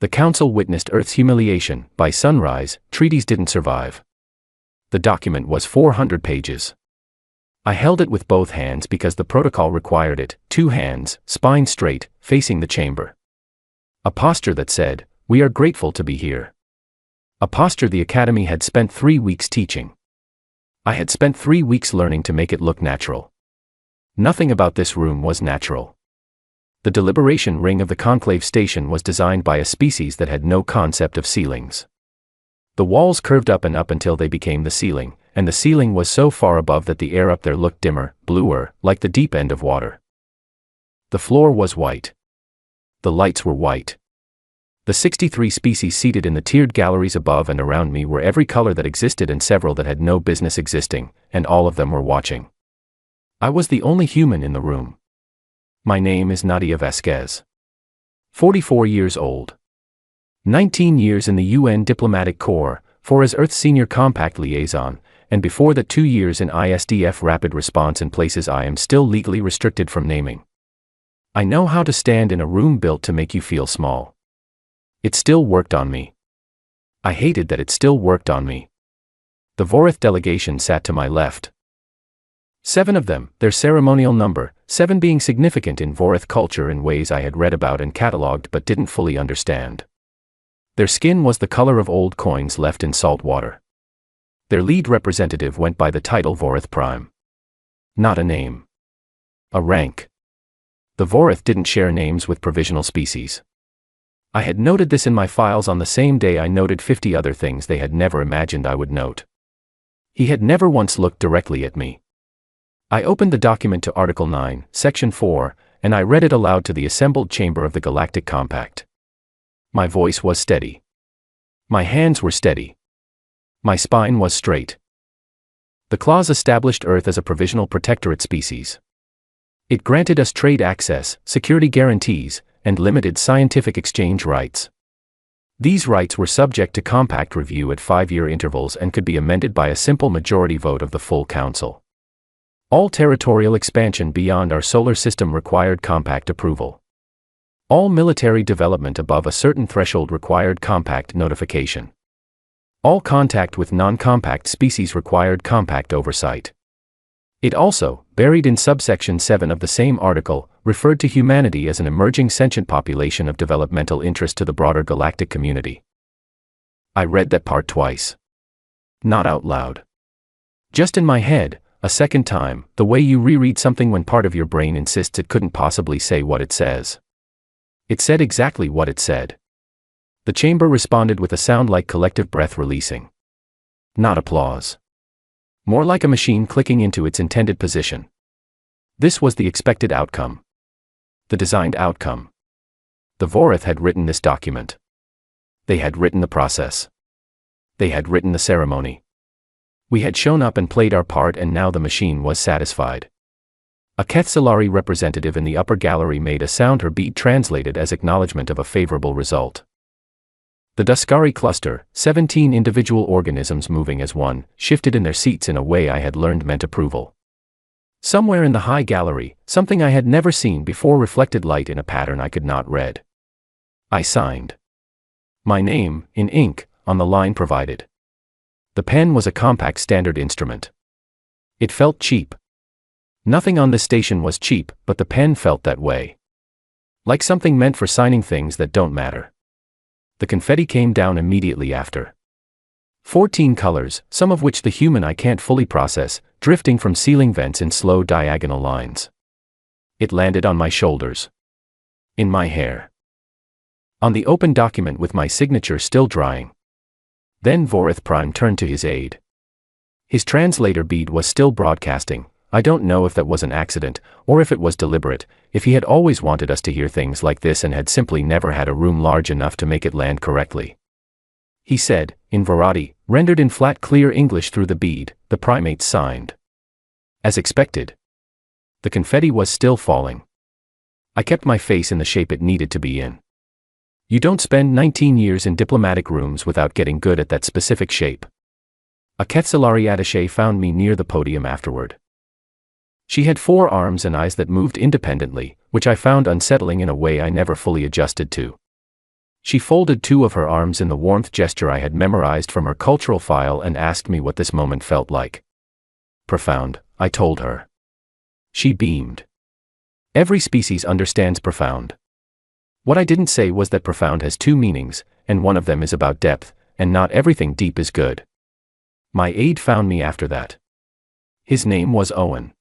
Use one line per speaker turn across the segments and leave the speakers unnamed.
The Council witnessed Earth's humiliation. By sunrise, Treaties didn't survive. The document was 400 pages. I held it with both hands because the protocol required it, 2 hands, spine straight, facing the chamber. A posture that said, "We are grateful to be here." A posture the Academy had spent 3 weeks teaching. I had spent 3 weeks learning to make it look natural. Nothing about this room was natural. The deliberation ring of the conclave station was designed by a species that had no concept of ceilings. The walls curved up and up until they became the ceiling, and the ceiling was so far above that the air up there looked dimmer, bluer, like the deep end of water. The floor was white. The lights were white. The 63 species seated in the tiered galleries above and around me were every color that existed and several that had no business existing, and all of them were watching. I was the only human in the room. My name is Nadia Vasquez. 44 years old. 19 years in the UN Diplomatic Corps, 4 as Earth's Senior Compact Liaison, and before that 2 years in ISDF Rapid Response in places I am still legally restricted from naming. I know how to stand in a room built to make you feel small. It still worked on me. I hated that it still worked on me. The Vorith delegation sat to my left. 7 of them, their ceremonial number, 7 being significant in Vorith culture in ways I had read about and catalogued but didn't fully understand. Their skin was the color of old coins left in salt water. Their lead representative went by the title Vorith Prime. Not a name. A rank. The Vorith didn't share names with provisional species. I had noted this in my files on the same day I noted 50 other things they had never imagined I would note. He had never once looked directly at me. I opened the document to Article 9, Section 4, and I read it aloud to the assembled chamber of the Galactic Compact. My voice was steady. My hands were steady. My spine was straight. The clause established Earth as a provisional protectorate species. It granted us trade access, security guarantees, and limited scientific exchange rights. These rights were subject to compact review at 5-year intervals and could be amended by a simple majority vote of the full Council. All territorial expansion beyond our solar system required compact approval. All military development above a certain threshold required compact notification. All contact with non-compact species required compact oversight. It also, buried in subsection 7 of the same article, referred to humanity as an emerging sentient population of developmental interest to the broader galactic community. I read that part twice. Not out loud. Just in my head, a second time, the way you reread something when part of your brain insists it couldn't possibly say what it says. It said exactly what it said. The chamber responded with a sound like collective breath releasing. Not applause. More like a machine clicking into its intended position. This was the expected outcome. The designed outcome. The Vorith had written this document. They had written the process. They had written the ceremony. We had shown up and played our part, and now the machine was satisfied. A Kethsalari representative in the upper gallery made a sound her beat translated as acknowledgement of a favorable result. The Duskari cluster, 17 individual organisms moving as one, shifted in their seats in a way I had learned meant approval. Somewhere in the high gallery, something I had never seen before reflected light in a pattern I could not read. I signed. My name, in ink, on the line provided. The pen was a compact standard instrument. It felt cheap. Nothing on this station was cheap, but the pen felt that way. Like something meant for signing things that don't matter. The confetti came down immediately after. 14 colors, some of which the human eye can't fully process, drifting from ceiling vents in slow diagonal lines. It landed on my shoulders. In my hair. On the open document with my signature still drying. Then Vorith Prime turned to his aide. His translator bead was still broadcasting. I don't know if that was an accident, or if it was deliberate, if he had always wanted us to hear things like this and had simply never had a room large enough to make it land correctly. He said, in Varati, rendered in flat clear English through the bead, the primates signed. As expected. The confetti was still falling. I kept my face in the shape it needed to be in. You don't spend 19 years in diplomatic rooms without getting good at that specific shape. A Kethsalari attaché found me near the podium afterward. She had 4 arms and eyes that moved independently, which I found unsettling in a way I never fully adjusted to. She folded two of her arms in the warmth gesture I had memorized from her cultural file and asked me what this moment felt like. Profound, I told her. She beamed. Every species understands profound. What I didn't say was that profound has two meanings, and one of them is about depth, and not everything deep is good. My aide found me after that. His name was Owen.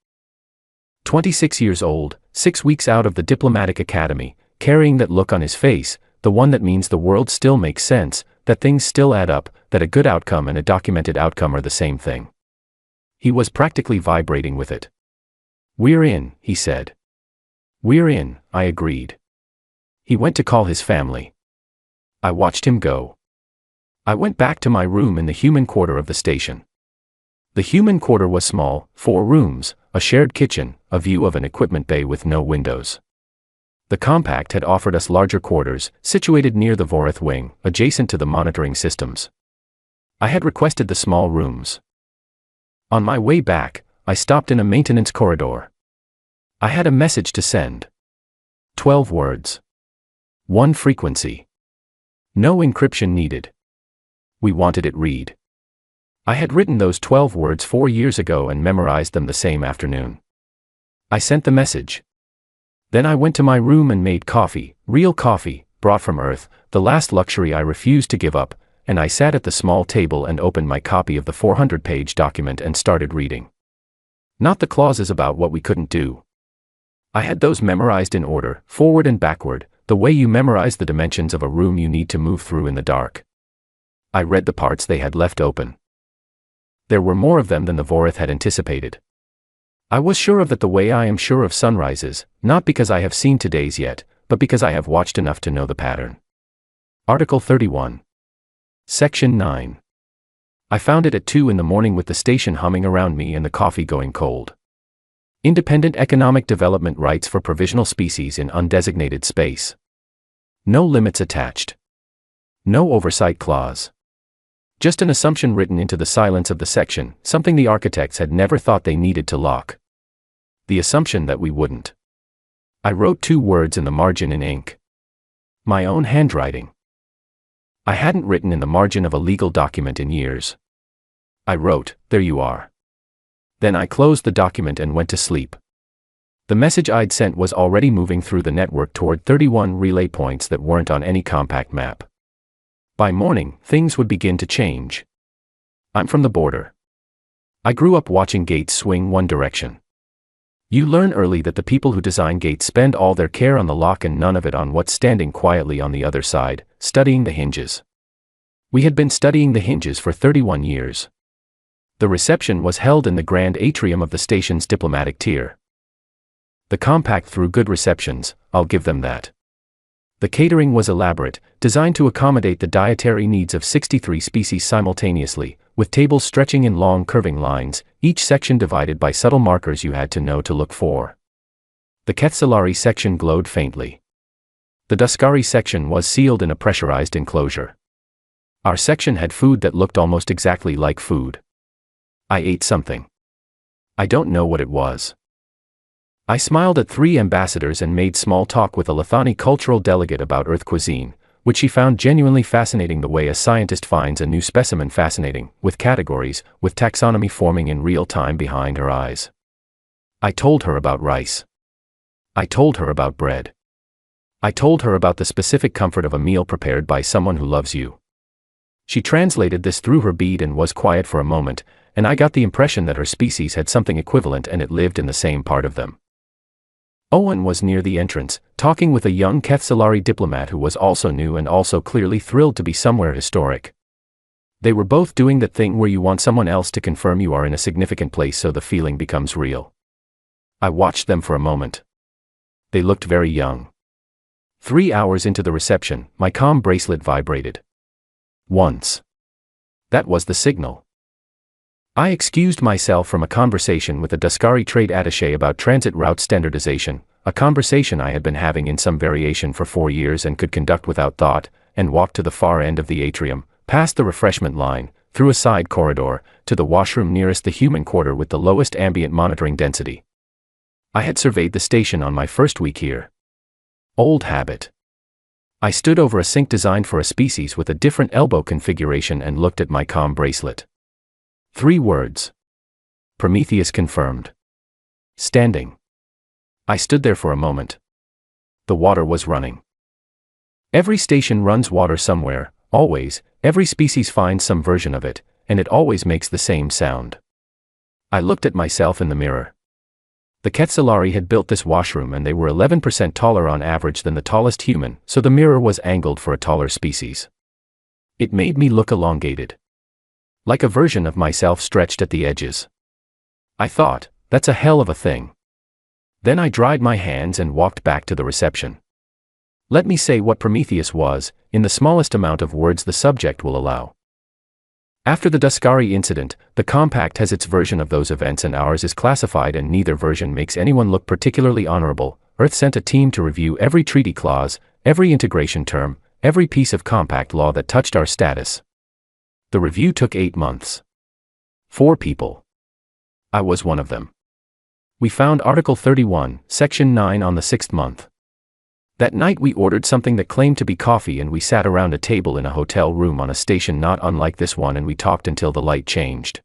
26 years old, 6 weeks out of the diplomatic academy, carrying that look on his face, the one that means the world still makes sense, that things still add up, that a good outcome and a documented outcome are the same thing. He was practically vibrating with it. "We're in," he said. "We're in," I agreed. He went to call his family. I watched him go. I went back to my room in the human quarter of the station. The human quarter was small, 4 rooms, a shared kitchen, a view of an equipment bay with no windows. The compact had offered us larger quarters, situated near the Vorith wing, adjacent to the monitoring systems. I had requested the small rooms. On my way back, I stopped in a maintenance corridor. I had a message to send. 12 words. 1 frequency. No encryption needed. We wanted it read. I had written those 12 words 4 years ago and memorized them the same afternoon. I sent the message. Then I went to my room and made coffee, real coffee, brought from Earth, the last luxury I refused to give up, and I sat at the small table and opened my copy of the 400-page document and started reading. Not the clauses about what we couldn't do. I had those memorized in order, forward and backward, the way you memorize the dimensions of a room you need to move through in the dark. I read the parts they had left open. There were more of them than the Vorith had anticipated. I was sure of it the way I am sure of sunrises, not because I have seen today's yet, but because I have watched enough to know the pattern. Article 31. Section 9. I found it at 2 in the morning with the station humming around me and the coffee going cold. Independent economic development rights for provisional species in undesignated space. No limits attached. No oversight clause. Just an assumption written into the silence of the section, something the architects had never thought they needed to lock. The assumption that we wouldn't. I wrote 2 words in the margin in ink. My own handwriting. I hadn't written in the margin of a legal document in years. I wrote, "There you are." Then I closed the document and went to sleep. The message I'd sent was already moving through the network toward 31 relay points that weren't on any compact map. By morning, things would begin to change. I'm from the border. I grew up watching gates swing one direction. You learn early that the people who design gates spend all their care on the lock and none of it on what's standing quietly on the other side, studying the hinges. We had been studying the hinges for 31 years. The reception was held in the grand atrium of the station's diplomatic tier. The compact threw good receptions, I'll give them that. The catering was elaborate, designed to accommodate the dietary needs of 63 species simultaneously, with tables stretching in long curving lines, each section divided by subtle markers you had to know to look for. The Kethsalari section glowed faintly. The Duskari section was sealed in a pressurized enclosure. Our section had food that looked almost exactly like food. I ate something. I don't know what it was. I smiled at 3 ambassadors and made small talk with a Lethani cultural delegate about Earth cuisine, which she found genuinely fascinating the way a scientist finds a new specimen fascinating, with categories, with taxonomy forming in real time behind her eyes. I told her about rice. I told her about bread. I told her about the specific comfort of a meal prepared by someone who loves you. She translated this through her bead and was quiet for a moment, and I got the impression that her species had something equivalent and it lived in the same part of them. Owen was near the entrance, talking with a young Kethsalari diplomat who was also new and also clearly thrilled to be somewhere historic. They were both doing that thing where you want someone else to confirm you are in a significant place so the feeling becomes real. I watched them for a moment. They looked very young. 3 hours into the reception, my comm bracelet vibrated. Once. That was the signal. I excused myself from a conversation with a Duskari trade attaché about transit route standardization, a conversation I had been having in some variation for 4 years and could conduct without thought, and walked to the far end of the atrium, past the refreshment line, through a side corridor, to the washroom nearest the human quarter with the lowest ambient monitoring density. I had surveyed the station on my first week here. Old habit. I stood over a sink designed for a species with a different elbow configuration and looked at my comm bracelet. 3 words. Prometheus confirmed. Standing. I stood there for a moment. The water was running. Every station runs water somewhere, always. Every species finds some version of it, and it always makes the same sound. I looked at myself in the mirror. The Quetzalari had built this washroom and they were 11% taller on average than the tallest human, so the mirror was angled for a taller species. It made me look elongated. Like a version of myself stretched at the edges. I thought, that's a hell of a thing. Then I dried my hands and walked back to the reception. Let me say what Prometheus was, in the smallest amount of words the subject will allow. After the Duskari incident, the Compact has its version of those events and ours is classified, and neither version makes anyone look particularly honorable. Earth sent a team to review every treaty clause, every integration term, every piece of Compact law that touched our status. The review took 8 months. 4 people. I was one of them. We found Article 31, Section 9 on the 6th month. That night we ordered something that claimed to be coffee and we sat around a table in a hotel room on a station not unlike this one and we talked until the light changed.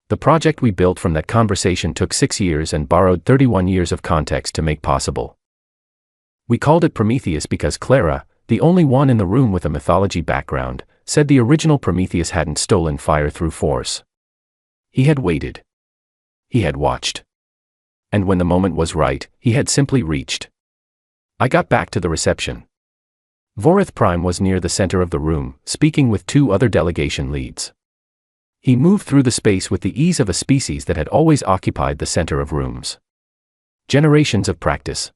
The project we built from that conversation took 6 years and borrowed 31 years of context to make possible. We called it Prometheus because Clara, the only one in the room with a mythology background, said the original Prometheus hadn't stolen fire through force. He had waited. He had watched. And when the moment was right, he had simply reached. I got back to the reception. Vorith Prime was near the center of the room, speaking with 2 other delegation leads. He moved through the space with the ease of a species that had always occupied the center of rooms. Generations of practice.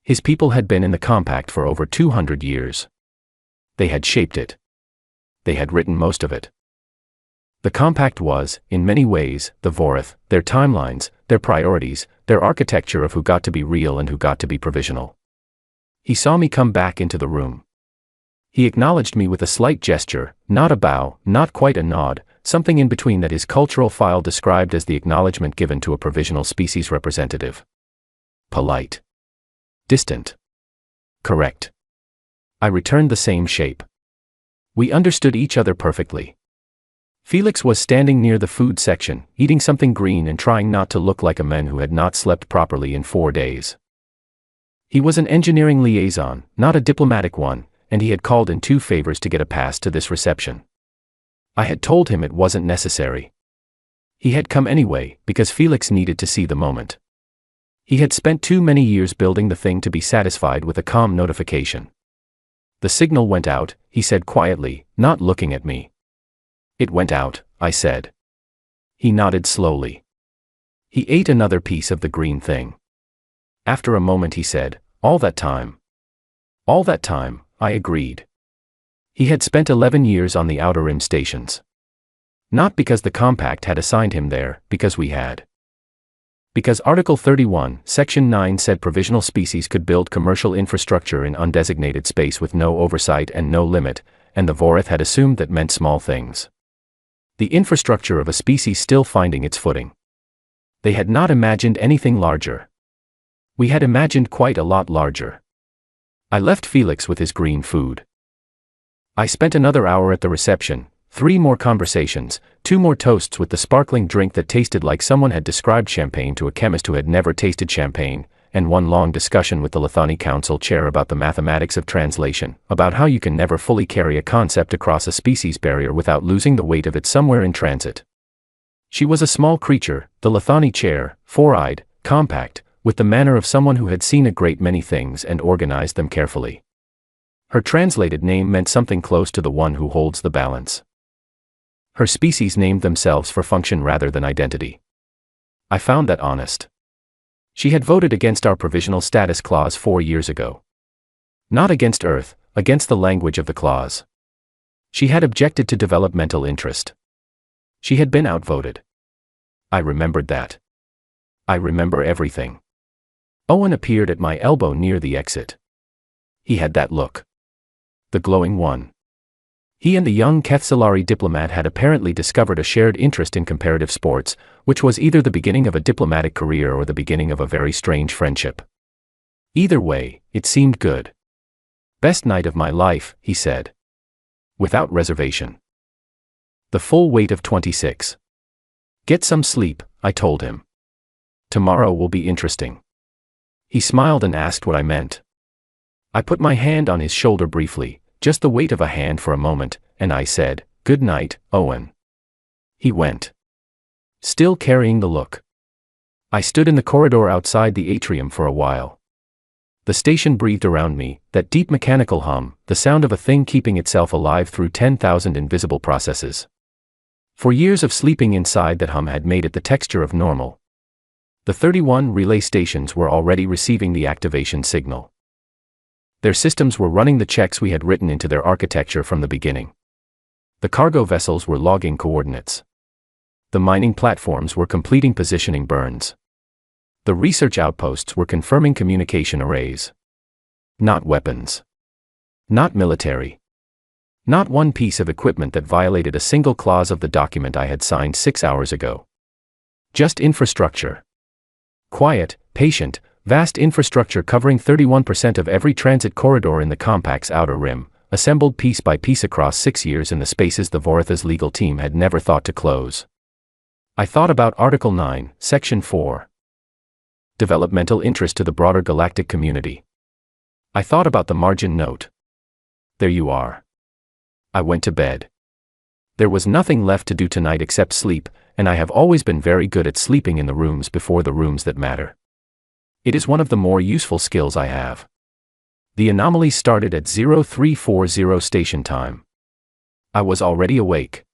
His people had been in the Compact for over 200 years. They had shaped it. They had written most of it. The Compact was, in many ways, the Vorith, their timelines, their priorities, their architecture of who got to be real and who got to be provisional. He saw me come back into the room. He acknowledged me with a slight gesture, not a bow, not quite a nod, something in between that his cultural file described as the acknowledgement given to a provisional species representative. Polite. Distant. Correct. I returned the same shape. We understood each other perfectly. Felix was standing near the food section, eating something green and trying not to look like a man who had not slept properly in 4 days. He was an engineering liaison, not a diplomatic one, and he had called in 2 favors to get a pass to this reception. I had told him it wasn't necessary. He had come anyway, because Felix needed to see the moment. He had spent too many years building the thing to be satisfied with a calm notification. The signal went out, he said quietly, not looking at me. It went out, I said. He nodded slowly. He ate another piece of the green thing. After a moment he said, all that time. All that time, I agreed. He had spent 11 years on the Outer Rim stations. Not because the Compact had assigned him there, because we had. Because Article 31, Section 9 said provisional species could build commercial infrastructure in undesignated space with no oversight and no limit, and the Vorith had assumed that meant small things. The infrastructure of a species still finding its footing. They had not imagined anything larger. We had imagined quite a lot larger. I left Felix with his green food. I spent another hour at the reception, 3 more conversations, 2 more toasts with the sparkling drink that tasted like someone had described champagne to a chemist who had never tasted champagne, and 1 long discussion with the Lethani Council chair about the mathematics of translation, about how you can never fully carry a concept across a species barrier without losing the weight of it somewhere in transit. She was a small creature, the Lethani chair, 4-eyed, compact, with the manner of someone who had seen a great many things and organized them carefully. Her translated name meant something close to the one who holds the balance. Her species named themselves for function rather than identity. I found that honest. She had voted against our provisional status clause 4 years ago. Not against Earth, against the language of the clause. She had objected to developmental interest. She had been outvoted. I remembered that. I remember everything. Owen appeared at my elbow near the exit. He had that look. The glowing one. He and the young Quetzalari diplomat had apparently discovered a shared interest in comparative sports, which was either the beginning of a diplomatic career or the beginning of a very strange friendship. Either way, it seemed good. Best night of my life, he said. Without reservation. The full weight of 26. Get some sleep, I told him. Tomorrow will be interesting. He smiled and asked what I meant. I put my hand on his shoulder briefly, just the weight of a hand for a moment, and I said, "Good night, Owen." He went. Still carrying the look. I stood in the corridor outside the atrium for a while. The station breathed around me, that deep mechanical hum, the sound of a thing keeping itself alive through 10,000 invisible processes. For years of sleeping inside that hum had made it the texture of normal. The 31 relay stations were already receiving the activation signal. Their systems were running the checks we had written into their architecture from the beginning. The cargo vessels were logging coordinates. The mining platforms were completing positioning burns. The research outposts were confirming communication arrays. Not weapons. Not military. Not one piece of equipment that violated a single clause of the document I had signed 6 hours ago. Just infrastructure. Quiet, patient, vast infrastructure covering 31% of every transit corridor in the compact's outer rim, assembled piece by piece across 6 years in the spaces the Voritha's legal team had never thought to close. I thought about Article 9, Section 4. Developmental interest to the broader galactic community. I thought about the margin note. There you are. I went to bed. There was nothing left to do tonight except sleep, and I have always been very good at sleeping in the rooms before the rooms that matter. It is one of the more useful skills I have. The anomaly started at 0340 station time. I was already awake.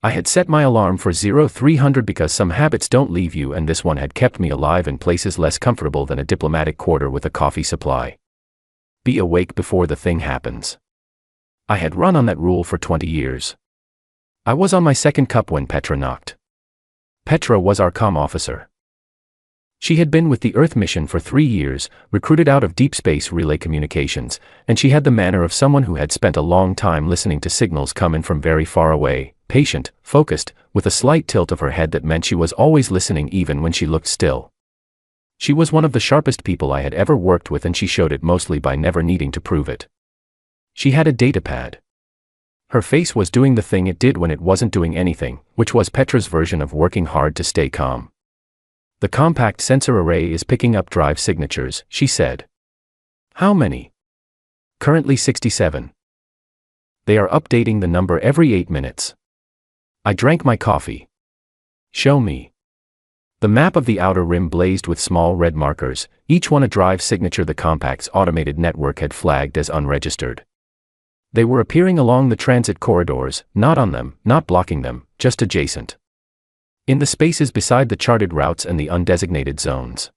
I had set my alarm for 0300 because some habits don't leave you, and this one had kept me alive in places less comfortable than a diplomatic quarter with a coffee supply. Be awake before the thing happens. I had run on that rule for 20 years. I was on my second cup when Petra knocked. Petra was our comm officer. She had been with the Earth mission for 3 years, recruited out of deep space relay communications, and she had the manner of someone who had spent a long time listening to signals coming from very far away, patient, focused, with a slight tilt of her head that meant she was always listening even when she looked still. She was one of the sharpest people I had ever worked with, and she showed it mostly by never needing to prove it. She had a datapad. Her face was doing the thing it did when it wasn't doing anything, which was Petra's version of working hard to stay calm. The compact sensor array is picking up drive signatures, she said. How many? Currently 67. They are updating the number every 8 minutes. I drank my coffee. Show me. The map of the outer rim blazed with small red markers, each one a drive signature the compact's automated network had flagged as unregistered. They were appearing along the transit corridors, not on them, not blocking them, just adjacent. In the spaces beside the charted routes and the undesignated zones.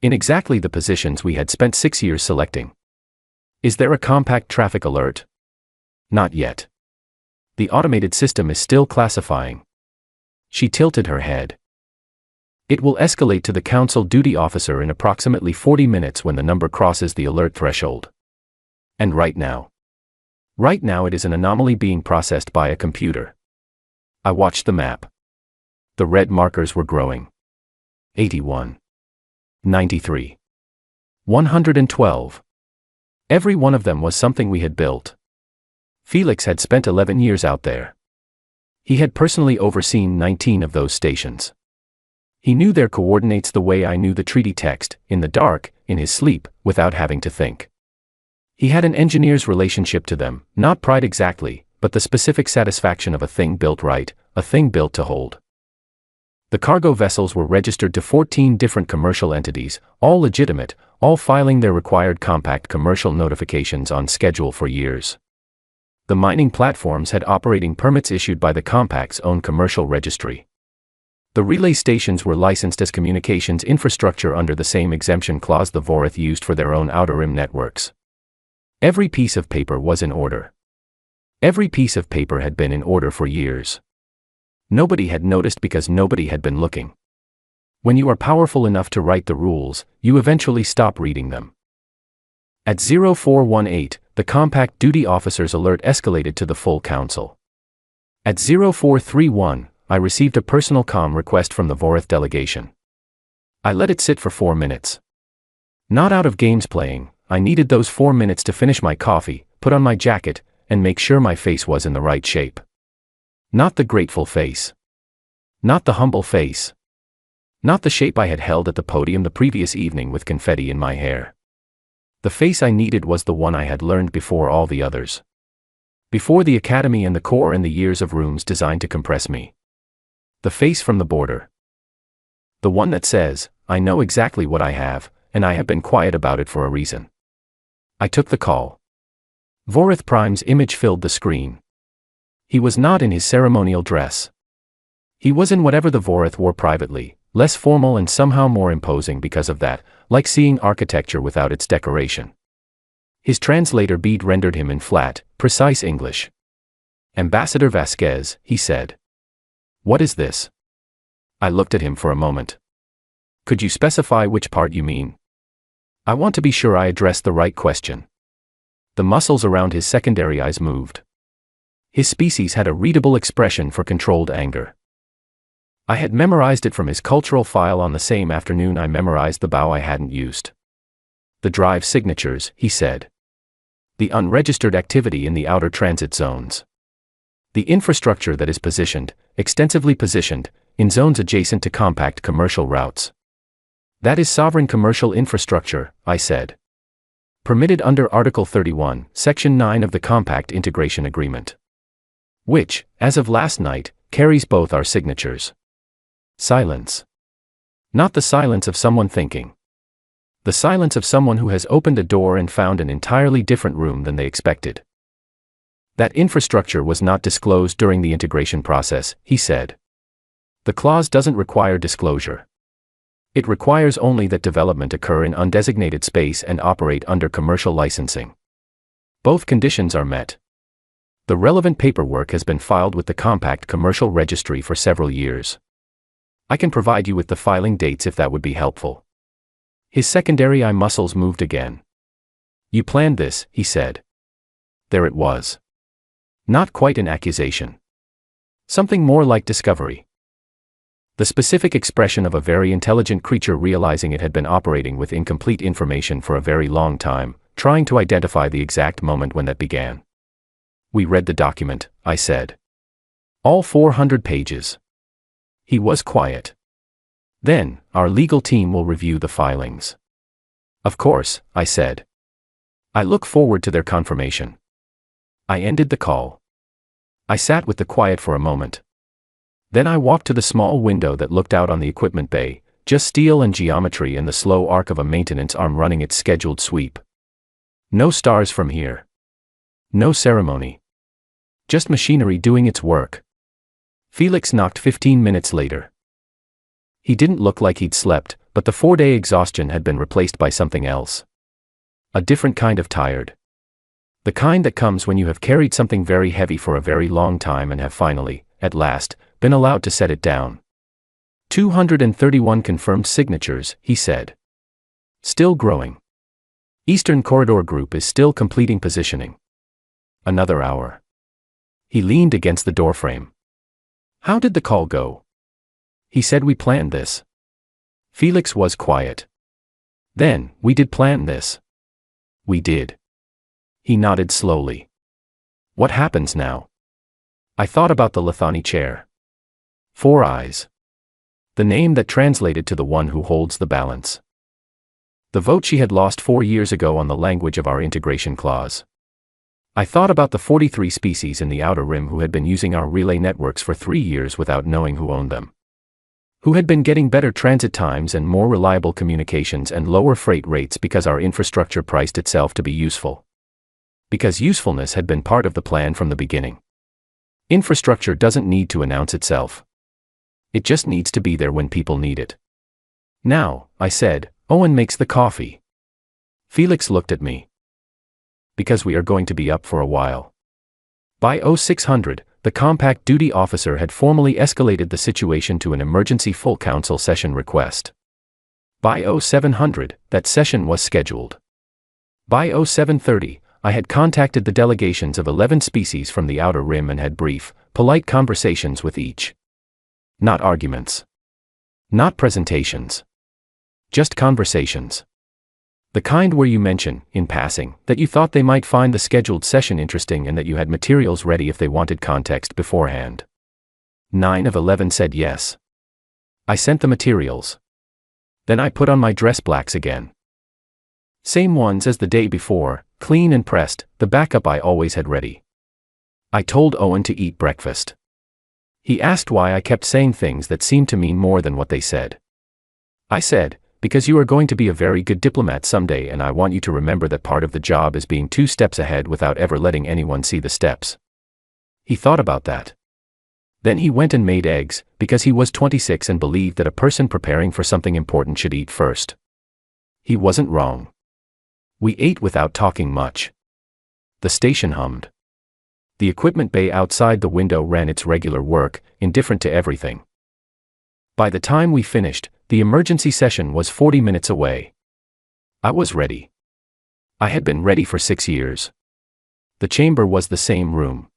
In exactly the positions we had spent 6 years selecting. Is there a compact traffic alert? Not yet. The automated system is still classifying. She tilted her head. It will escalate to the council duty officer in approximately 40 minutes when the number crosses the alert threshold. And right now it is an anomaly being processed by a computer. I watched the map. The red markers were growing. 81. 93. 112. Every one of them was something we had built. Felix had spent 11 years out there. He had personally overseen 19 of those stations. He knew their coordinates the way I knew the treaty text, in the dark, in his sleep, without having to think. He had an engineer's relationship to them, not pride exactly, but the specific satisfaction of a thing built right, a thing built to hold. The cargo vessels were registered to 14 different commercial entities, all legitimate, all filing their required compact commercial notifications on schedule for years. The mining platforms had operating permits issued by the compact's own commercial registry. The relay stations were licensed as communications infrastructure under the same exemption clause the Vorith used for their own outer rim networks. Every piece of paper was in order. Every piece of paper had been in order for years. Nobody had noticed because nobody had been looking. When you are powerful enough to write the rules, you eventually stop reading them. At 0418, the compact duty officer's alert escalated to the full council. At 0431, I received a personal comm request from the Vorith delegation. I let it sit for 4 minutes. Not out of games playing, I needed those 4 minutes to finish my coffee, put on my jacket, and make sure my face was in the right shape. Not the grateful face. Not the humble face. Not the shape I had held at the podium the previous evening with confetti in my hair. The face I needed was the one I had learned before all the others. Before the academy and the corps and the years of rooms designed to compress me. The face from the border. The one that says, I know exactly what I have, and I have been quiet about it for a reason. I took the call. Vorith Prime's image filled the screen. He was not in his ceremonial dress. He was in whatever the Vorith wore privately, less formal and somehow more imposing because of that, like seeing architecture without its decoration. His translator bead rendered him in flat, precise English. Ambassador Vasquez, he said. What is this? I looked at him for a moment. Could you specify which part you mean? I want to be sure I addressed the right question. The muscles around his secondary eyes moved. His species had a readable expression for controlled anger. I had memorized it from his cultural file on the same afternoon I memorized the bow I hadn't used. The drive signatures, he said. The unregistered activity in the outer transit zones. The infrastructure that is positioned, extensively positioned, in zones adjacent to compact commercial routes. That is sovereign commercial infrastructure, I said. Permitted under Article 31, Section 9 of the Compact Integration Agreement. Which, as of last night, carries both our signatures. Silence. Not the silence of someone thinking. The silence of someone who has opened a door and found an entirely different room than they expected. That infrastructure was not disclosed during the integration process, he said. The clause doesn't require disclosure. It requires only that development occur in undesignated space and operate under commercial licensing. Both conditions are met. The relevant paperwork has been filed with the Compact Commercial Registry for several years. I can provide you with the filing dates if that would be helpful. His secondary eye muscles moved again. You planned this, he said. There it was. Not quite an accusation. Something more like discovery. The specific expression of a very intelligent creature realizing it had been operating with incomplete information for a very long time, trying to identify the exact moment when that began. We read the document, I said. All 400 pages. He was quiet. Then, our legal team will review the filings. Of course, I said. I look forward to their confirmation. I ended the call. I sat with the quiet for a moment. Then I walked to the small window that looked out on the equipment bay, just steel and geometry and the slow arc of a maintenance arm running its scheduled sweep. No stars from here. No ceremony. Just machinery doing its work. Felix knocked 15 minutes later. He didn't look like he'd slept, but the 4-day exhaustion had been replaced by something else. A different kind of tired. The kind that comes when you have carried something very heavy for a very long time and have finally, at last, been allowed to set it down. 231 confirmed signatures, he said. Still growing. Eastern Corridor Group is still completing positioning. Another hour. He leaned against the doorframe. How did the call go? He said we planned this. Felix was quiet. Then, we did plan this. We did. He nodded slowly. What happens now? I thought about the Lethani chair. 4 eyes. The name that translated to the one who holds the balance. The vote she had lost 4 years ago on the language of our integration clause. I thought about the 43 species in the Outer Rim who had been using our relay networks for 3 years without knowing who owned them. Who had been getting better transit times and more reliable communications and lower freight rates because our infrastructure priced itself to be useful. Because usefulness had been part of the plan from the beginning. Infrastructure doesn't need to announce itself. It just needs to be there when people need it. Now, I said, Owen makes the coffee. Felix looked at me. Because we are going to be up for a while. By 0600, the compact duty officer had formally escalated the situation to an emergency full council session request. By 0700, that session was scheduled. By 0730, I had contacted the delegations of 11 species from the Outer Rim and had brief, polite conversations with each. Not arguments. Not presentations. Just conversations. The kind where you mention, in passing, that you thought they might find the scheduled session interesting and that you had materials ready if they wanted context beforehand. 9 of 11 said yes. I sent the materials. Then I put on my dress blacks again. Same ones as the day before, clean and pressed, the backup I always had ready. I told Owen to eat breakfast. He asked why I kept saying things that seemed to mean more than what they said. I said, because you are going to be a very good diplomat someday and I want you to remember that part of the job is being 2 steps ahead without ever letting anyone see the steps. He thought about that. Then he went and made eggs, because he was 26 and believed that a person preparing for something important should eat first. He wasn't wrong. We ate without talking much. The station hummed. The equipment bay outside the window ran its regular work, indifferent to everything. By the time we finished, the emergency session was 40 minutes away. I was ready. I had been ready for 6 years. The chamber was the same room.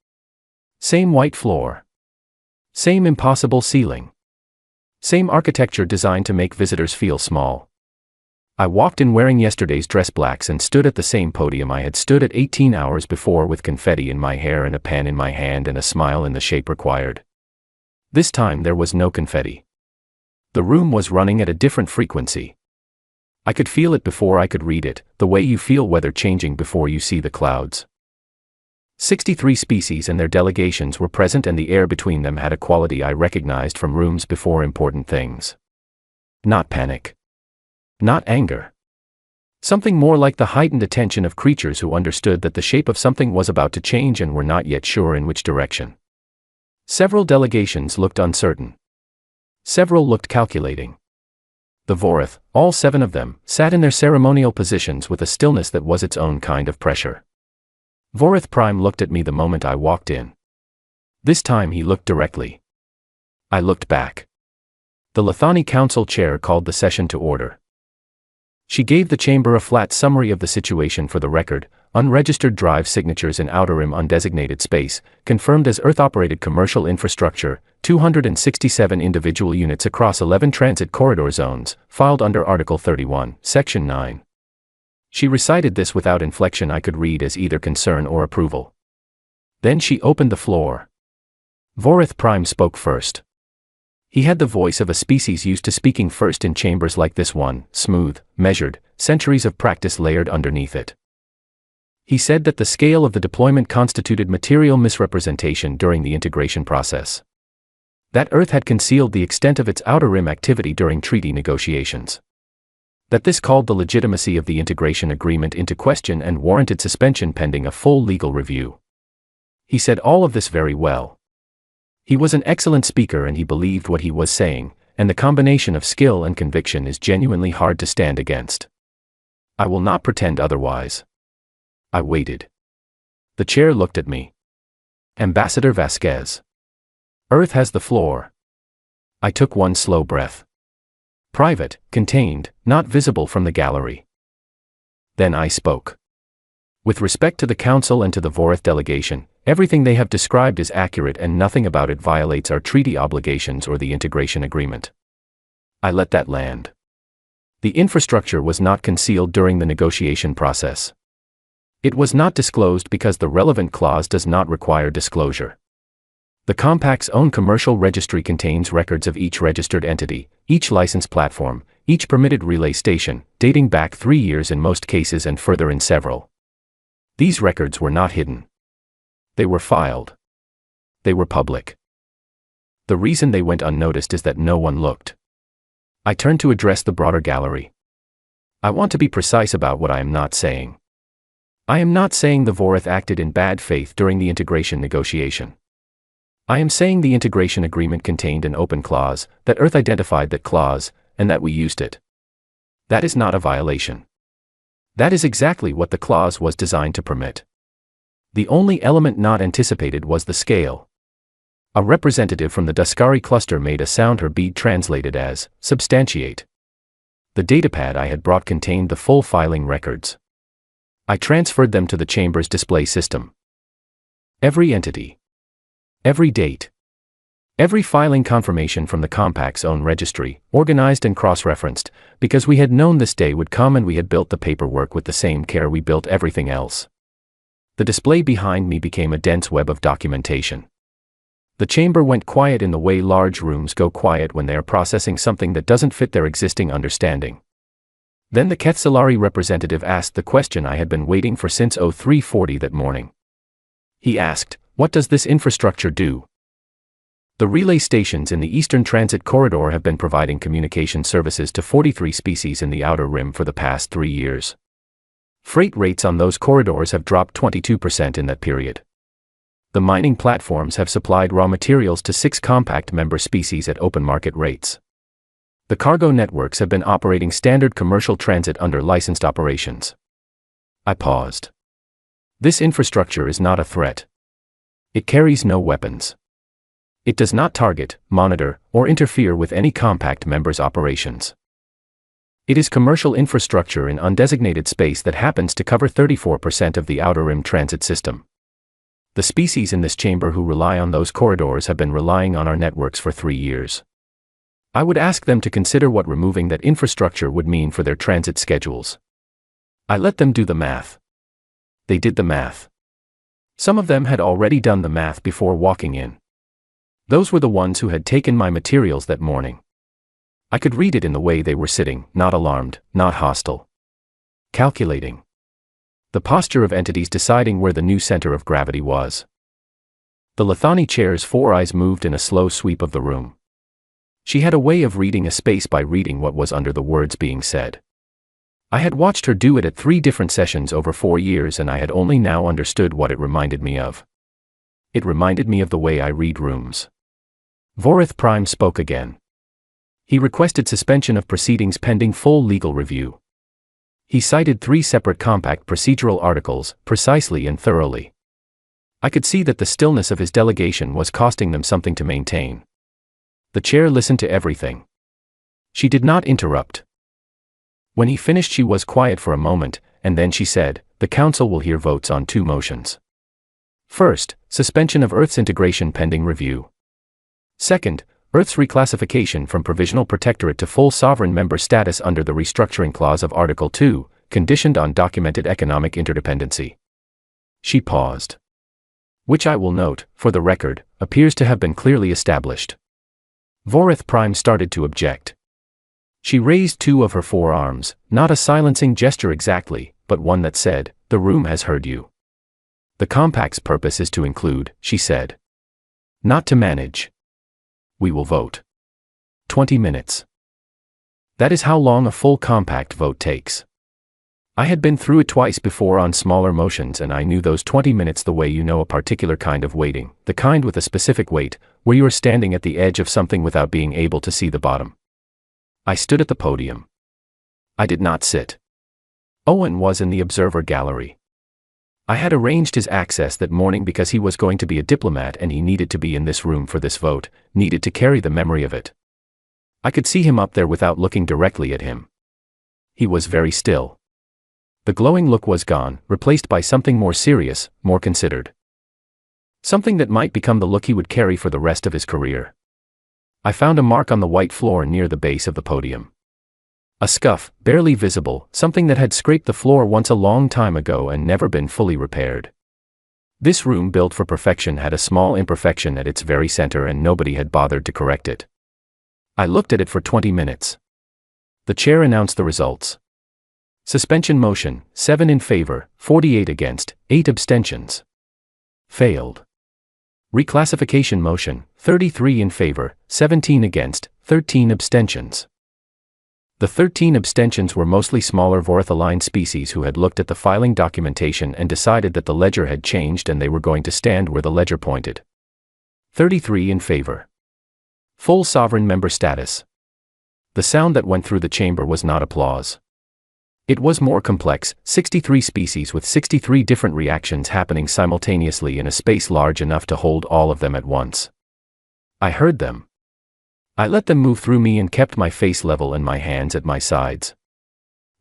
Same white floor. Same impossible ceiling. Same architecture designed to make visitors feel small. I walked in wearing yesterday's dress blacks and stood at the same podium I had stood at 18 hours before with confetti in my hair and a pen in my hand and a smile in the shape required. This time there was no confetti. The room was running at a different frequency. I could feel it before I could read it, the way you feel weather changing before you see the clouds. 63 species and their delegations were present and the air between them had a quality I recognized from rooms before important things. Not panic. Not anger. Something more like the heightened attention of creatures who understood that the shape of something was about to change and were not yet sure in which direction. Several delegations looked uncertain. Several looked calculating. The Vorith, all 7 of them, sat in their ceremonial positions with a stillness that was its own kind of pressure. Vorith Prime looked at me the moment I walked in. This time he looked directly. I looked back. The Lithani Council Chair called the session to order. She gave the chamber a flat summary of the situation for the record: unregistered drive signatures in Outer Rim undesignated space, confirmed as Earth-operated commercial infrastructure, 267 individual units across 11 transit corridor zones, filed under Article 31, Section 9. She recited this without inflection I could read as either concern or approval. Then she opened the floor. Vorith Prime spoke first. He had the voice of a species used to speaking first in chambers like this one, smooth, measured, centuries of practice layered underneath it. He said that the scale of the deployment constituted material misrepresentation during the integration process. That Earth had concealed the extent of its Outer Rim activity during treaty negotiations. That this called the legitimacy of the integration agreement into question and warranted suspension pending a full legal review. He said all of this very well. He was an excellent speaker and he believed what he was saying, and the combination of skill and conviction is genuinely hard to stand against. I will not pretend otherwise. I waited. The chair looked at me. Ambassador Vasquez. Earth has the floor. I took one slow breath. Private, contained, not visible from the gallery. Then I spoke. With respect to the Council and to the Vorith delegation, everything they have described is accurate and nothing about it violates our treaty obligations or the integration agreement. I let that land. The infrastructure was not concealed during the negotiation process. It was not disclosed because the relevant clause does not require disclosure. The Compact's own commercial registry contains records of each registered entity, each licensed platform, each permitted relay station, dating back 3 years in most cases and further in several. These records were not hidden. They were filed. They were public. The reason they went unnoticed is that no one looked. I turned to address the broader gallery. I want to be precise about what I am not saying. I am not saying the Vorith acted in bad faith during the integration negotiation. I am saying the integration agreement contained an open clause, that Earth identified that clause, and that we used it. That is not a violation. That is exactly what the clause was designed to permit. The only element not anticipated was the scale. A representative from the Daskari cluster made a sound her bead translated as, substantiate. The datapad I had brought contained the full filing records. I transferred them to the chamber's display system. Every entity. Every date. Every filing confirmation from the compact's own registry, organized and cross-referenced, because we had known this day would come and we had built the paperwork with the same care we built everything else. The display behind me became a dense web of documentation. The chamber went quiet in the way large rooms go quiet when they are processing something that doesn't fit their existing understanding. Then the Ketsalari representative asked the question I had been waiting for since 0340 that morning. He asked, "What does this infrastructure do?" The relay stations in the Eastern Transit Corridor have been providing communication services to 43 species in the Outer Rim for the past 3 years. Freight rates on those corridors have dropped 22% in that period. The mining platforms have supplied raw materials to 6 compact member species at open market rates. The cargo networks have been operating standard commercial transit under licensed operations. I paused. This infrastructure is not a threat. It carries no weapons. It does not target, monitor, or interfere with any compact member's operations. It is commercial infrastructure in undesignated space that happens to cover 34% of the Outer Rim transit system. The species in this chamber who rely on those corridors have been relying on our networks for 3 years. I would ask them to consider what removing that infrastructure would mean for their transit schedules. I let them do the math. They did the math. Some of them had already done the math before walking in. Those were the ones who had taken my materials that morning. I could read it in the way they were sitting, not alarmed, not hostile. Calculating. The posture of entities deciding where the new center of gravity was. The Lithani chair's 4 eyes moved in a slow sweep of the room. She had a way of reading a space by reading what was under the words being said. I had watched her do it at 3 different sessions over 4 years and I had only now understood what it reminded me of. It reminded me of the way I read rooms. Vorith Prime spoke again. He requested suspension of proceedings pending full legal review. He cited 3 separate compact procedural articles, precisely and thoroughly. I could see that the stillness of his delegation was costing them something to maintain. The chair listened to everything. She did not interrupt. When he finished she was quiet for a moment, and then she said, "The Council will hear votes on 2 motions. First, suspension of Earth's integration pending review. Second, Earth's reclassification from provisional protectorate to full sovereign member status under the restructuring clause of Article 2, conditioned on documented economic interdependency." She paused. Which I will note, for the record, appears to have been clearly established. Vorith Prime started to object. She raised 2 of her 4 arms, not a silencing gesture exactly, but one that said, "The room has heard you." The compact's purpose is to include, she said. Not to manage. We will vote. 20 minutes. That is how long a full compact vote takes. I had been through it twice before on smaller motions and I knew those 20 minutes the way you know a particular kind of waiting, the kind with a specific weight, where you are standing at the edge of something without being able to see the bottom. I stood at the podium. I did not sit. Owen was in the observer gallery. I had arranged his access that morning because he was going to be a diplomat and he needed to be in this room for this vote, needed to carry the memory of it. I could see him up there without looking directly at him. He was very still. The glowing look was gone, replaced by something more serious, more considered. Something that might become the look he would carry for the rest of his career. I found a mark on the white floor near the base of the podium. A scuff, barely visible, something that had scraped the floor once a long time ago and never been fully repaired. This room built for perfection had a small imperfection at its very center and nobody had bothered to correct it. I looked at it for 20 minutes. The chair announced the results. Suspension motion, 7 in favor, 48 against, 8 abstentions. Failed. Reclassification motion, 33 in favor, 17 against, 13 abstentions. The 13 abstentions were mostly smaller Vorith-aligned species who had looked at the filing documentation and decided that the ledger had changed and they were going to stand where the ledger pointed. 33 in favor. Full sovereign member status. The sound that went through the chamber was not applause. It was more complex, 63 species with 63 different reactions happening simultaneously in a space large enough to hold all of them at once. I heard them. I let them move through me and kept my face level and my hands at my sides.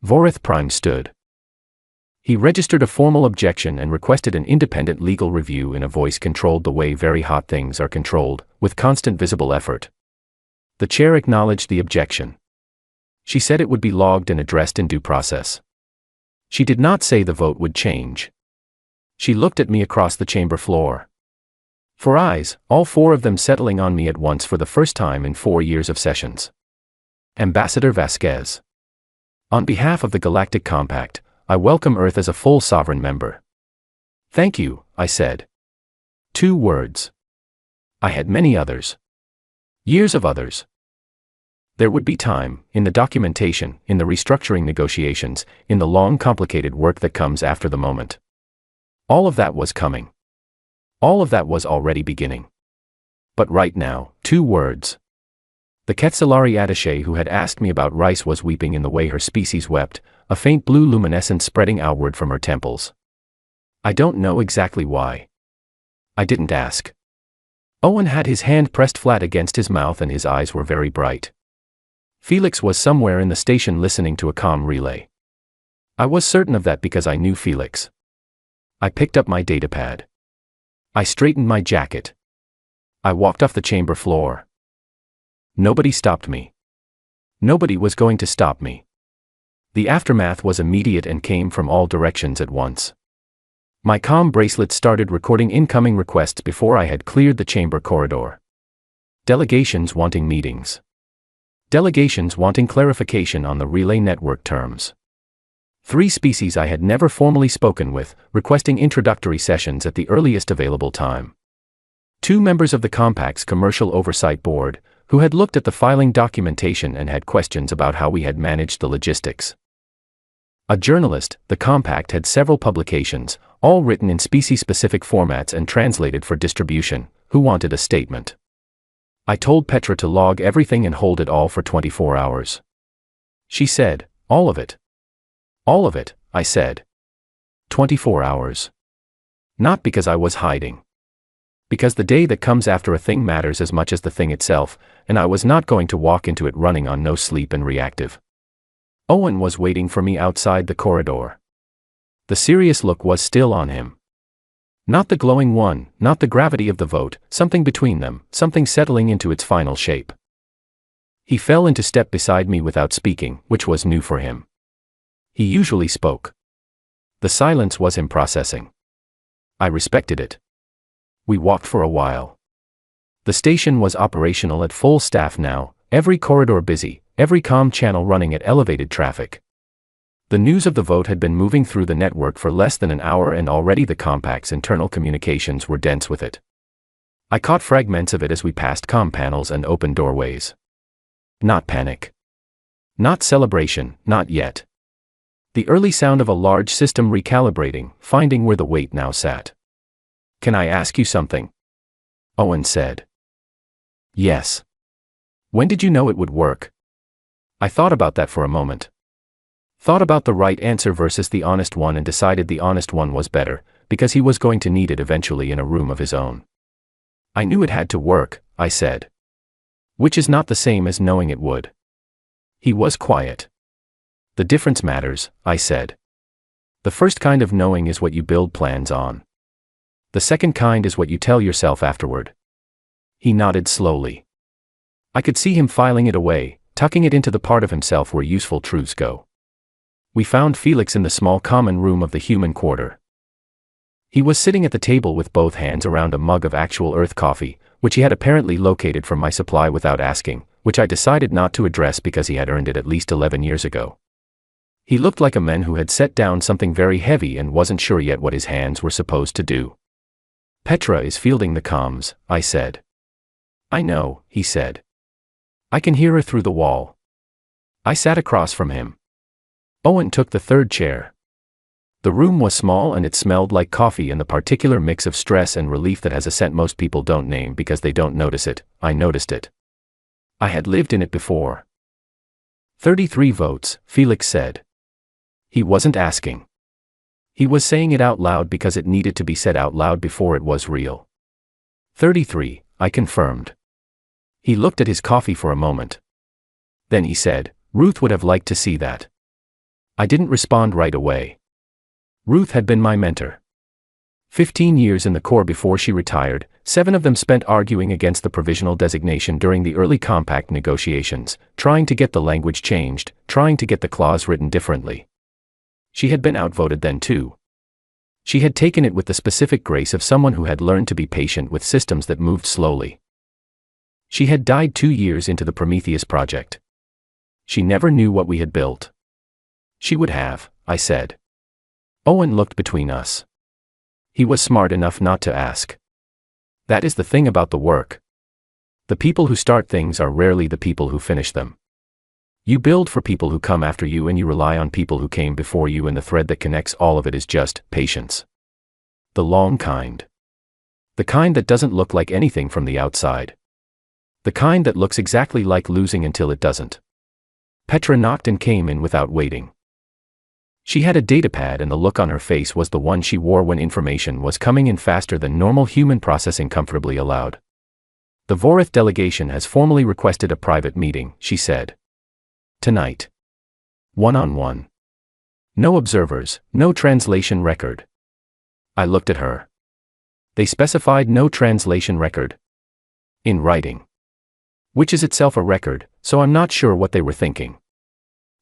Vorith Prime stood. He registered a formal objection and requested an independent legal review in a voice controlled the way very hot things are controlled, with constant visible effort. The chair acknowledged the objection. She said it would be logged and addressed in due process. She did not say the vote would change. She looked at me across the chamber floor. 4 eyes, all 4 of them settling on me at once for the first time in 4 years of sessions. Ambassador Vasquez. On behalf of the Galactic Compact, I welcome Earth as a full sovereign member. Thank you, I said. 2 words. I had many others. Years of others. There would be time, in the documentation, in the restructuring negotiations, in the long complicated work that comes after the moment. All of that was coming. All of that was already beginning. But right now, 2 words. The Quetzalari attaché who had asked me about rice was weeping in the way her species wept, a faint blue luminescence spreading outward from her temples. I don't know exactly why. I didn't ask. Owen had his hand pressed flat against his mouth and his eyes were very bright. Felix was somewhere in the station listening to a comm relay. I was certain of that because I knew Felix. I picked up my datapad. I straightened my jacket. I walked off the chamber floor. Nobody stopped me. Nobody was going to stop me. The aftermath was immediate and came from all directions at once. My comm bracelet started recording incoming requests before I had cleared the chamber corridor. Delegations wanting meetings. Delegations wanting clarification on the relay network terms. 3 species I had never formally spoken with, requesting introductory sessions at the earliest available time. 2 members of the Compact's Commercial Oversight Board, who had looked at the filing documentation and had questions about how we had managed the logistics. A journalist, the Compact had several publications, all written in species-specific formats and translated for distribution, who wanted a statement. I told Petra to log everything and hold it all for 24 hours. She said, all of it. All of it, I said. 24 hours. Not because I was hiding. Because the day that comes after a thing matters as much as the thing itself, and I was not going to walk into it running on no sleep and reactive. Owen was waiting for me outside the corridor. The serious look was still on him. Not the glowing one, not the gravity of the vote, something between them, something settling into its final shape. He fell into step beside me without speaking, which was new for him. He usually spoke. The silence was him processing. I respected it. We walked for a while. The station was operational at full staff now, every corridor busy, every comm channel running at elevated traffic. The news of the vote had been moving through the network for less than an hour and already the Compact's internal communications were dense with it. I caught fragments of it as we passed comm panels and open doorways. Not panic. Not celebration, not yet. The early sound of a large system recalibrating, finding where the weight now sat. Can I ask you something? Owen said. Yes. When did you know it would work? I thought about that for a moment. Thought about the right answer versus the honest one and decided the honest one was better, because he was going to need it eventually in a room of his own. I knew it had to work, I said. Which is not the same as knowing it would. He was quiet. The difference matters, I said. The first kind of knowing is what you build plans on. The second kind is what you tell yourself afterward. He nodded slowly. I could see him filing it away, tucking it into the part of himself where useful truths go. We found Felix in the small common room of the human quarter. He was sitting at the table with both hands around a mug of actual Earth coffee, which he had apparently located from my supply without asking, which I decided not to address because he had earned it at least 11 years ago. He looked like a man who had set down something very heavy and wasn't sure yet what his hands were supposed to do. Petra is fielding the comms, I said. I know, he said. I can hear her through the wall. I sat across from him. Owen took the third chair. The room was small and it smelled like coffee and the particular mix of stress and relief that has a scent most people don't name because they don't notice it. I noticed it. I had lived in it before. 33 votes, Felix said. He wasn't asking. He was saying it out loud because it needed to be said out loud before it was real. 33, I confirmed. He looked at his coffee for a moment. Then he said, Ruth would have liked to see that. I didn't respond right away. Ruth had been my mentor. 15 years in the Corps before she retired, 7 of them spent arguing against the provisional designation during the early compact negotiations, trying to get the language changed, trying to get the clause written differently. She had been outvoted then too. She had taken it with the specific grace of someone who had learned to be patient with systems that moved slowly. She had died 2 years into the Prometheus project. She never knew what we had built. She would have, I said. Owen looked between us. He was smart enough not to ask. That is the thing about the work. The people who start things are rarely the people who finish them. You build for people who come after you and you rely on people who came before you, and the thread that connects all of it is just patience. The long kind. The kind that doesn't look like anything from the outside. The kind that looks exactly like losing until it doesn't. Petra knocked and came in without waiting. She had a datapad, and the look on her face was the one she wore when information was coming in faster than normal human processing comfortably allowed. The Vorith delegation has formally requested a private meeting, she said. Tonight. One-on-one. No observers, no translation record. I looked at her. They specified no translation record. In writing. Which is itself a record, so I'm not sure what they were thinking.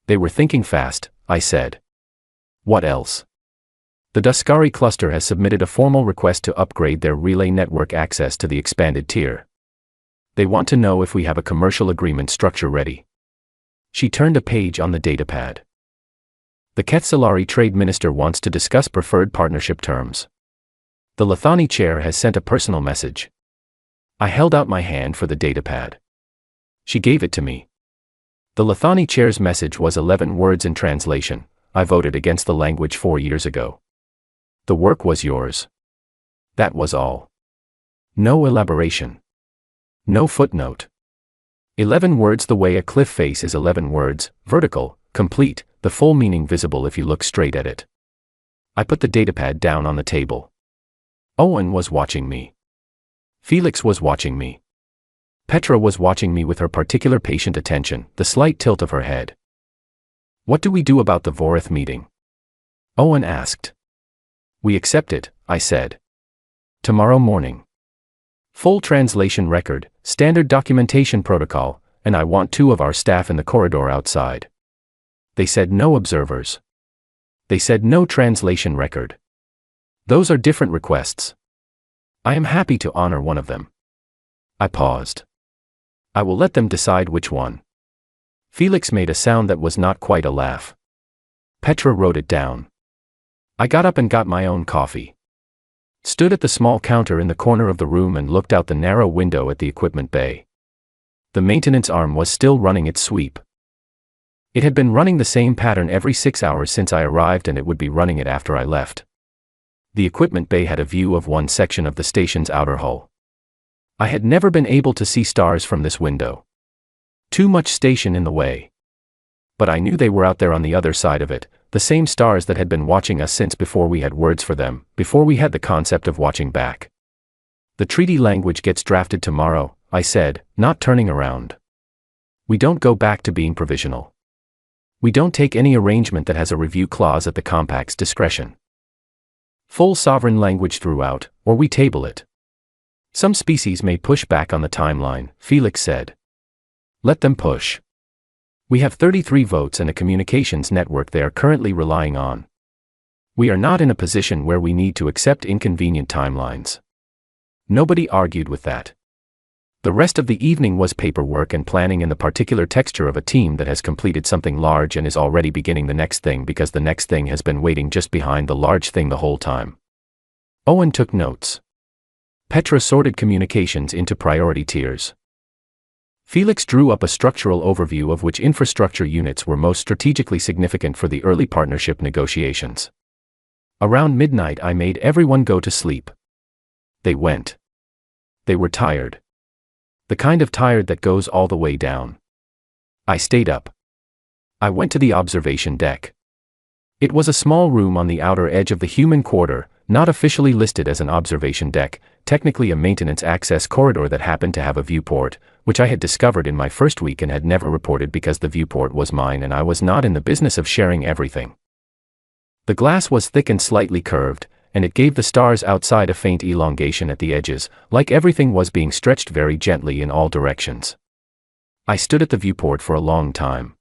They were thinking fast, I said. What else? The Daskari cluster has submitted a formal request to upgrade their relay network access to the expanded tier. They want to know if we have a commercial agreement structure ready. She turned a page on the datapad. The Ketsalari trade minister wants to discuss preferred partnership terms. The Lethani chair has sent a personal message. I held out my hand for the datapad. She gave it to me. The Lethani chair's message was 11 words in translation. I voted against the language 4 years ago. The work was yours. That was all. No elaboration. No footnote. 11 words the way a cliff face is 11 words, vertical, complete, the full meaning visible if you look straight at it. I put the datapad down on the table. Owen was watching me. Felix was watching me. Petra was watching me with her particular patient attention, the slight tilt of her head. What do we do about the Vorith meeting? Owen asked. We accept it, I said. Tomorrow morning. Full translation record, standard documentation protocol, and I want 2 of our staff in the corridor outside. They said no observers. They said no translation record. Those are different requests. I am happy to honor one of them. I paused. I will let them decide which one. Felix made a sound that was not quite a laugh. Petra wrote it down. I got up and got my own coffee. Stood at the small counter in the corner of the room and looked out the narrow window at the equipment bay. The maintenance arm was still running its sweep. It had been running the same pattern every 6 hours since I arrived, and it would be running it after I left. The equipment bay had a view of one section of the station's outer hull. I had never been able to see stars from this window. Too much station in the way. But I knew they were out there on the other side of it, the same stars that had been watching us since before we had words for them, before we had the concept of watching back. The treaty language gets drafted tomorrow, I said, not turning around. We don't go back to being provisional. We don't take any arrangement that has a review clause at the compact's discretion. Full sovereign language throughout, or we table it. Some species may push back on the timeline, Felix said. Let them push. We have 33 votes and a communications network they are currently relying on. We are not in a position where we need to accept inconvenient timelines. Nobody argued with that. The rest of the evening was paperwork and planning in the particular texture of a team that has completed something large and is already beginning the next thing because the next thing has been waiting just behind the large thing the whole time. Owen took notes. Petra sorted communications into priority tiers. Felix drew up a structural overview of which infrastructure units were most strategically significant for the early partnership negotiations. Around midnight I made everyone go to sleep. They went. They were tired. The kind of tired that goes all the way down. I stayed up. I went to the observation deck. It was a small room on the outer edge of the human quarter, not officially listed as an observation deck, technically a maintenance access corridor that happened to have a viewport, which I had discovered in my first week and had never reported because the viewport was mine and I was not in the business of sharing everything. The glass was thick and slightly curved, and it gave the stars outside a faint elongation at the edges, like everything was being stretched very gently in all directions. I stood at the viewport for a long time.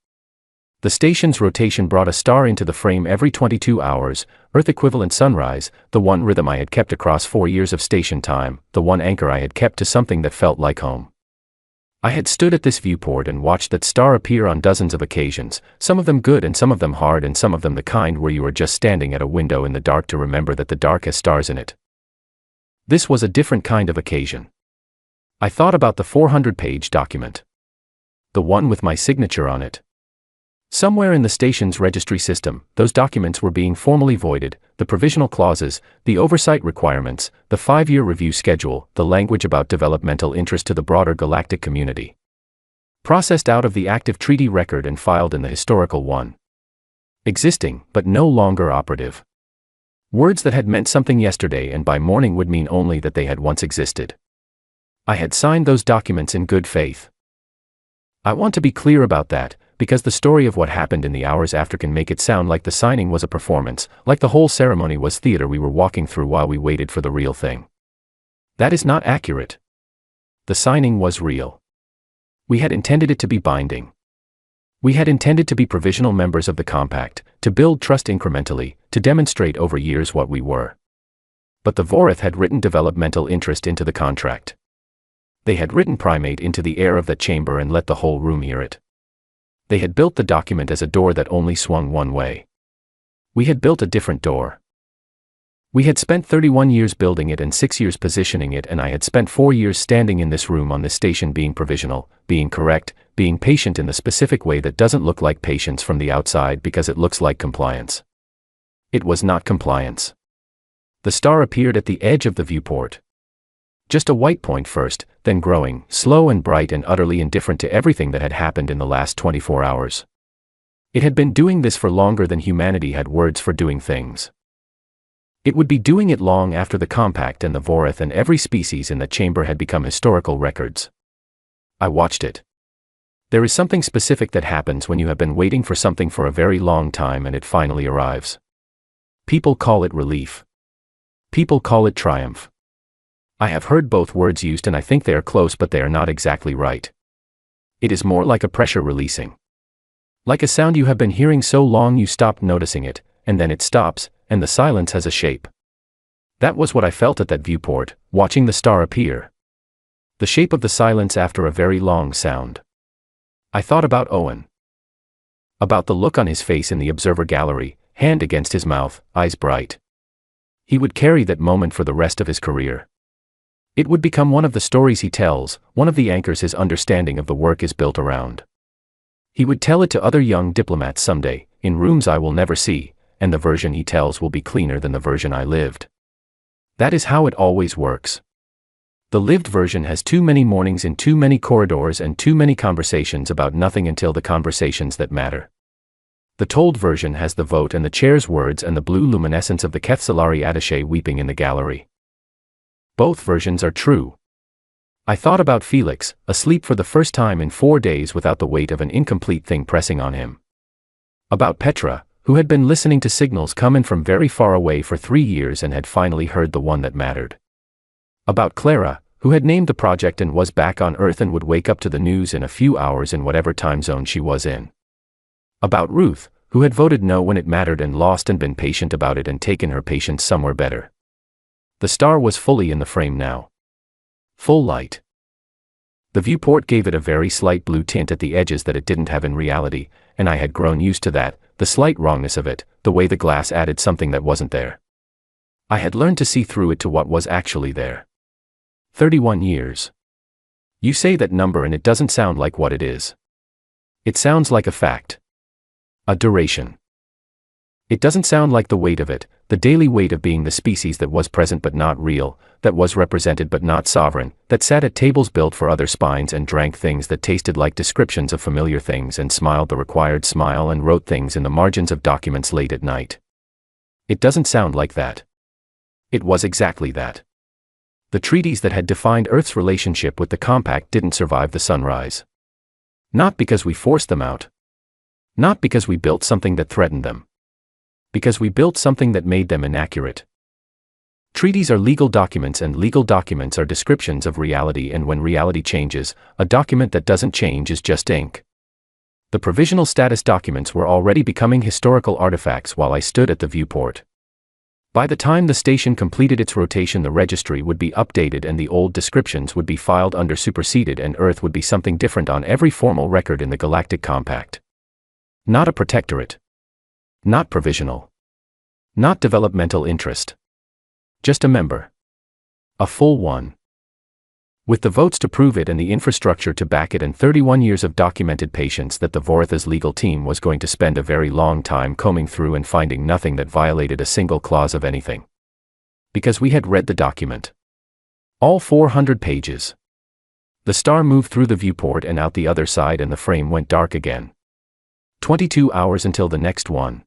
The station's rotation brought a star into the frame every 22 hours, Earth-equivalent sunrise, the one rhythm I had kept across 4 years of station time, the one anchor I had kept to something that felt like home. I had stood at this viewport and watched that star appear on dozens of occasions, some of them good and some of them hard and some of them the kind where you are just standing at a window in the dark to remember that the dark has stars in it. This was a different kind of occasion. I thought about the 400-page document. The one with my signature on it. Somewhere in the station's registry system, those documents were being formally voided, the provisional clauses, the oversight requirements, the 5-year review schedule, the language about developmental interest to the broader galactic community. Processed out of the active treaty record and filed in the historical one. Existing, but no longer operative. Words that had meant something yesterday and by morning would mean only that they had once existed. I had signed those documents in good faith. I want to be clear about that, because the story of what happened in the hours after can make it sound like the signing was a performance, like the whole ceremony was theater we were walking through while we waited for the real thing. That is not accurate. The signing was real. We had intended it to be binding. We had intended to be provisional members of the compact, to build trust incrementally, to demonstrate over years what we were. But the Vorith had written developmental interest into the contract. They had written primate into the air of that chamber and let the whole room hear it. They had built the document as a door that only swung one way. We had built a different door. We had spent 31 years building it and 6 years positioning it, and I had spent 4 years standing in this room on this station being provisional, being correct, being patient in the specific way that doesn't look like patience from the outside because it looks like compliance. It was not compliance. The star appeared at the edge of the viewport. Just a white point first, then growing, slow and bright and utterly indifferent to everything that had happened in the last 24 hours. It had been doing this for longer than humanity had words for doing things. It would be doing it long after the compact and the Vorith and every species in that chamber had become historical records. I watched it. There is something specific that happens when you have been waiting for something for a very long time and it finally arrives. People call it relief. People call it triumph. I have heard both words used and I think they are close, but they are not exactly right. It is more like a pressure releasing. Like a sound you have been hearing so long you stopped noticing it, and then it stops, and the silence has a shape. That was what I felt at that viewport, watching the star appear. The shape of the silence after a very long sound. I thought about Owen. About the look on his face in the observer gallery, hand against his mouth, eyes bright. He would carry that moment for the rest of his career. It would become one of the stories he tells, one of the anchors his understanding of the work is built around. He would tell it to other young diplomats someday, in rooms I will never see, and the version he tells will be cleaner than the version I lived. That is how it always works. The lived version has too many mornings in too many corridors and too many conversations about nothing until the conversations that matter. The told version has the vote and the chair's words and the blue luminescence of the Kethsalari attaché weeping in the gallery. Both versions are true. I thought about Felix, asleep for the first time in 4 days without the weight of an incomplete thing pressing on him. About Petra, who had been listening to signals coming from very far away for 3 years and had finally heard the one that mattered. About Clara, who had named the project and was back on Earth and would wake up to the news in a few hours in whatever time zone she was in. About Ruth, who had voted no when it mattered and lost and been patient about it and taken her patience somewhere better. The star was fully in the frame now. Full light. The viewport gave it a very slight blue tint at the edges that it didn't have in reality, and I had grown used to that, the slight wrongness of it, the way the glass added something that wasn't there. I had learned to see through it to what was actually there. 31 years. You say that number and it doesn't sound like what it is. It sounds like a fact. A duration. It doesn't sound like the weight of it, the daily weight of being the species that was present but not real, that was represented but not sovereign, that sat at tables built for other spines and drank things that tasted like descriptions of familiar things and smiled the required smile and wrote things in the margins of documents late at night. It doesn't sound like that. It was exactly that. The treaties that had defined Earth's relationship with the compact didn't survive the sunrise. Not because we forced them out. Not because we built something that threatened them. Because we built something that made them inaccurate. Treaties are legal documents, and legal documents are descriptions of reality, and when reality changes, a document that doesn't change is just ink. The provisional status documents were already becoming historical artifacts while I stood at the viewport. By the time the station completed its rotation, the registry would be updated and the old descriptions would be filed under superseded, and Earth would be something different on every formal record in the Galactic Compact. Not a protectorate. Not provisional. Not developmental interest. Just a member. A full one. With the votes to prove it and the infrastructure to back it, and 31 years of documented patience that the Voritha's legal team was going to spend a very long time combing through and finding nothing that violated a single clause of anything. Because we had read the document. All 400 pages. The star moved through the viewport and out the other side, and the frame went dark again. 22 hours until the next one.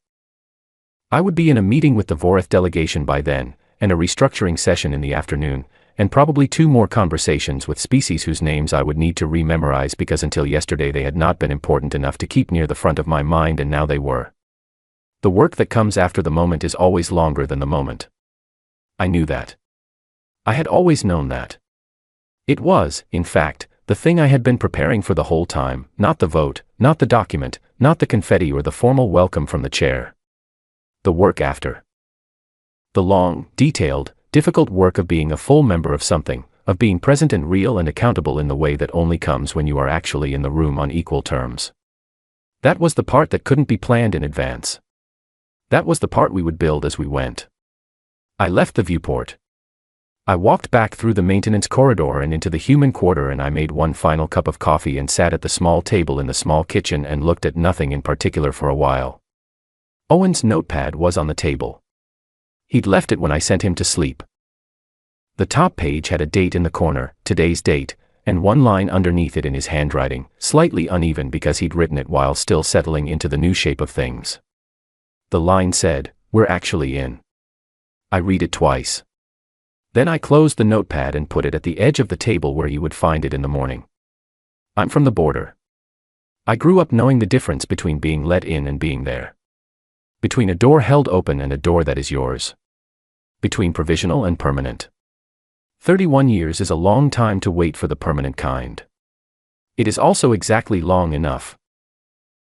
I would be in a meeting with the Vorith delegation by then, and a restructuring session in the afternoon, and probably 2 more conversations with species whose names I would need to rememorize because until yesterday they had not been important enough to keep near the front of my mind, and now they were. The work that comes after the moment is always longer than the moment. I knew that. I had always known that. It was, in fact, the thing I had been preparing for the whole time, not the vote, not the document, not the confetti or the formal welcome from the chair. The work after. The long, detailed, difficult work of being a full member of something, of being present and real and accountable in the way that only comes when you are actually in the room on equal terms. That was the part that couldn't be planned in advance. That was the part we would build as we went. I left the viewport. I walked back through the maintenance corridor and into the human quarter, and I made one final cup of coffee and sat at the small table in the small kitchen and looked at nothing in particular for a while. Owen's notepad was on the table. He'd left it when I sent him to sleep. The top page had a date in the corner, today's date, and one line underneath it in his handwriting, slightly uneven because he'd written it while still settling into the new shape of things. The line said, "We're actually in." I read it twice. Then I closed the notepad and put it at the edge of the table where you would find it in the morning. I'm from the border. I grew up knowing the difference between being let in and being there. Between a door held open and a door that is yours. Between provisional and permanent. 31 years is a long time to wait for the permanent kind. It is also exactly long enough.